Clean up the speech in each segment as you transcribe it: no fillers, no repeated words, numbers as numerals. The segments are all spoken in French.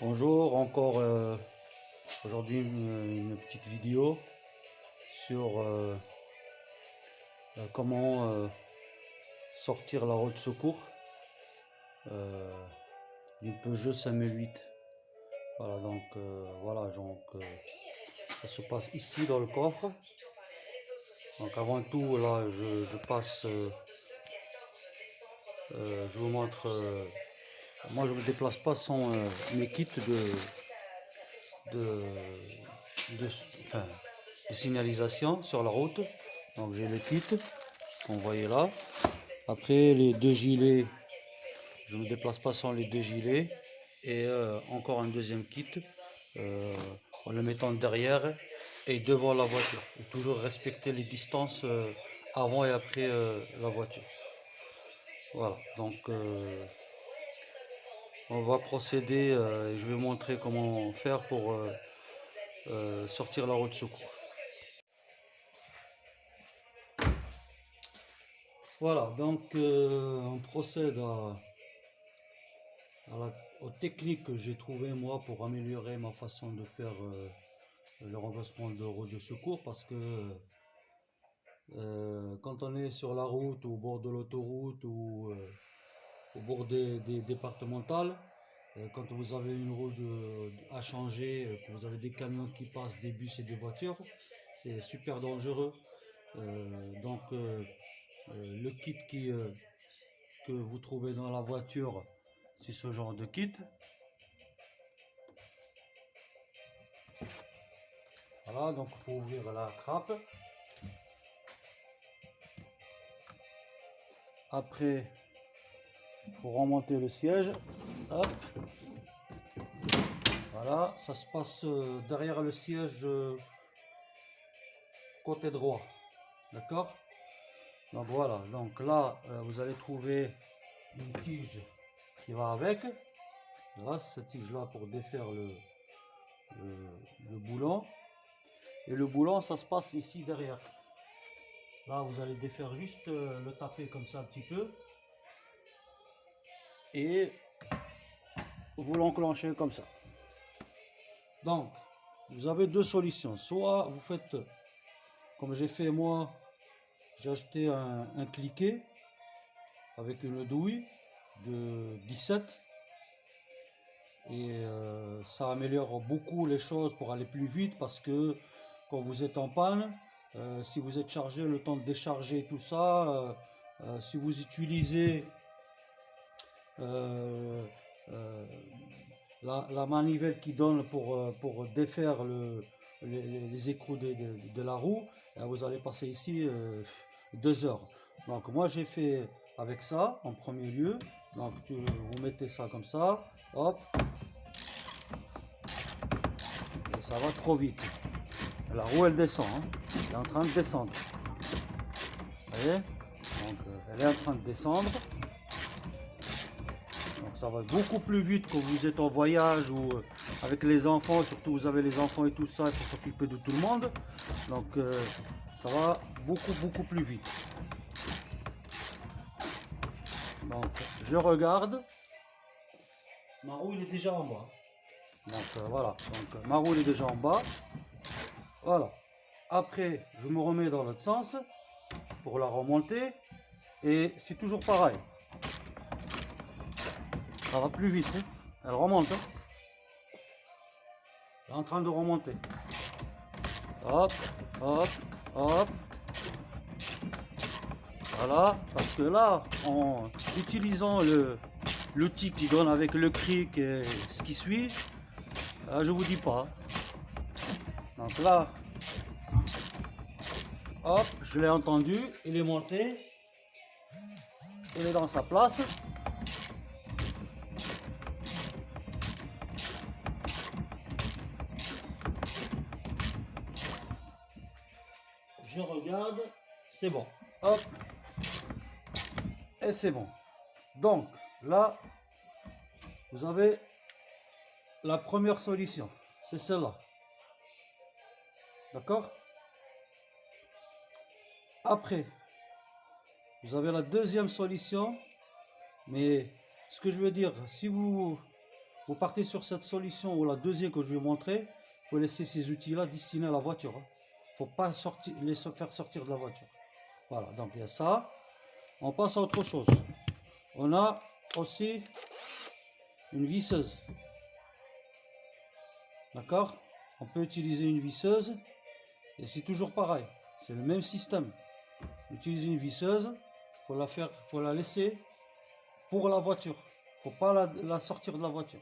Bonjour, encore aujourd'hui une petite vidéo sur comment sortir la roue de secours euh, d'une Peugeot 5008. Voilà, ça se passe ici dans le coffre. Donc avant tout, là, je passe, je vous montre. Moi, je me déplace pas sans mes kits de, de, enfin, de signalisation sur la route. Donc j'ai le kit qu'on voyait là. Après les deux gilets, je ne me déplace pas sans les deux gilets. Et encore un deuxième kit euh, en le mettant derrière et devant la voiture. Et toujours respecter les distances avant et après la voiture. Voilà, donc on va procéder et je vais montrer comment faire pour sortir la roue de secours. Voilà, donc on procède aux techniques que j'ai trouvées moi pour améliorer ma façon de faire le remplacement de roue de secours parce que quand on est sur la route ou au bord de l'autoroute ou au bord des départementales, quand vous avez une roue à changer, que vous avez des camions qui passent, des bus et des voitures, c'est super dangereux. Le kit que vous trouvez dans la voiture, c'est ce genre de kit. Voilà, donc il faut ouvrir la trappe. Après, il faut remonter le siège. Hop. Voilà, ça se passe derrière le siège côté droit. D'accord? Donc voilà, donc là, vous allez trouver une tige qui va avec. Voilà, c'est cette tige-là pour défaire le boulon. Et le boulon, ça se passe ici derrière. Là, vous allez défaire juste le taper comme ça un petit peu. Et vous l'enclenchez comme ça. Donc, vous avez deux solutions. Soit vous faites, comme j'ai fait moi, j'ai acheté un cliquet avec une douille de 17. Et ça améliore beaucoup les choses pour aller plus vite parce que quand vous êtes en panne, si vous êtes chargé, le temps de décharger tout ça, si vous utilisez euh, euh, la manivelle qui donne pour défaire les écrous de la roue, vous allez passer ici 2 heures. Donc moi j'ai fait avec ça en premier lieu. Donc vous mettez ça comme ça, hop, et ça va trop vite. La roue elle descend, hein. Elle est en train de descendre. Vous voyez? Donc elle est en train de descendre. Donc ça va beaucoup plus vite quand vous êtes en voyage ou avec les enfants, surtout vous avez les enfants et tout ça, il faut s'occuper de tout le monde. Donc ça va beaucoup plus vite. Donc je regarde, ma roue il est déjà en bas. Donc voilà, donc ma roue il est déjà en bas. Voilà. Après je me remets dans l'autre sens pour la remonter et c'est toujours pareil. Ça va plus vite, hein. Elle remonte, hein. Elle est en train de remonter. Hop, hop, hop. Voilà, parce que là, en utilisant l'outil qui donne avec le cric et ce qui suit, je vous dis pas. Donc là, hop, je l'ai entendu, il est monté, il est dans sa place. Je regarde, c'est bon. Hop, et c'est bon. Donc là, vous avez la première solution, c'est celle-là. D'accord? Après, vous avez la deuxième solution, mais ce que je veux dire, si vous Vous partez sur cette solution ou la deuxième que je vais vous montrer. Il faut laisser ces outils-là destinés à la voiture. Il ne faut pas les faire sortir de la voiture. Voilà, donc il y a ça. On passe à autre chose. On a aussi une visseuse. D'accord? On peut utiliser une visseuse et c'est toujours pareil. C'est le même système. Utiliser une visseuse, faut la laisser pour la voiture. Faut pas la sortir de la voiture.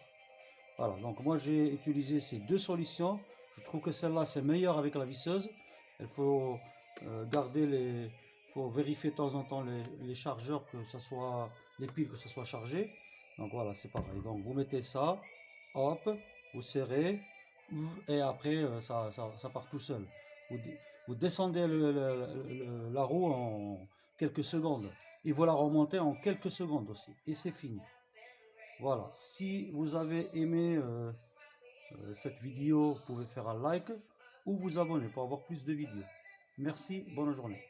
Voilà, donc moi j'ai utilisé ces deux solutions. Je trouve que celle-là c'est meilleur avec la visseuse. Il faut faut vérifier de temps en temps les chargeurs, que ce soit les piles, que ce soit chargé. Donc voilà, c'est pareil. Donc vous mettez ça, hop, vous serrez, et après ça part tout seul. Vous descendez la roue en quelques secondes. Et vous la remontez en quelques secondes aussi. Et c'est fini. Voilà, si vous avez aimé cette vidéo, vous pouvez faire un like ou vous abonner pour avoir plus de vidéos. Merci, bonne journée.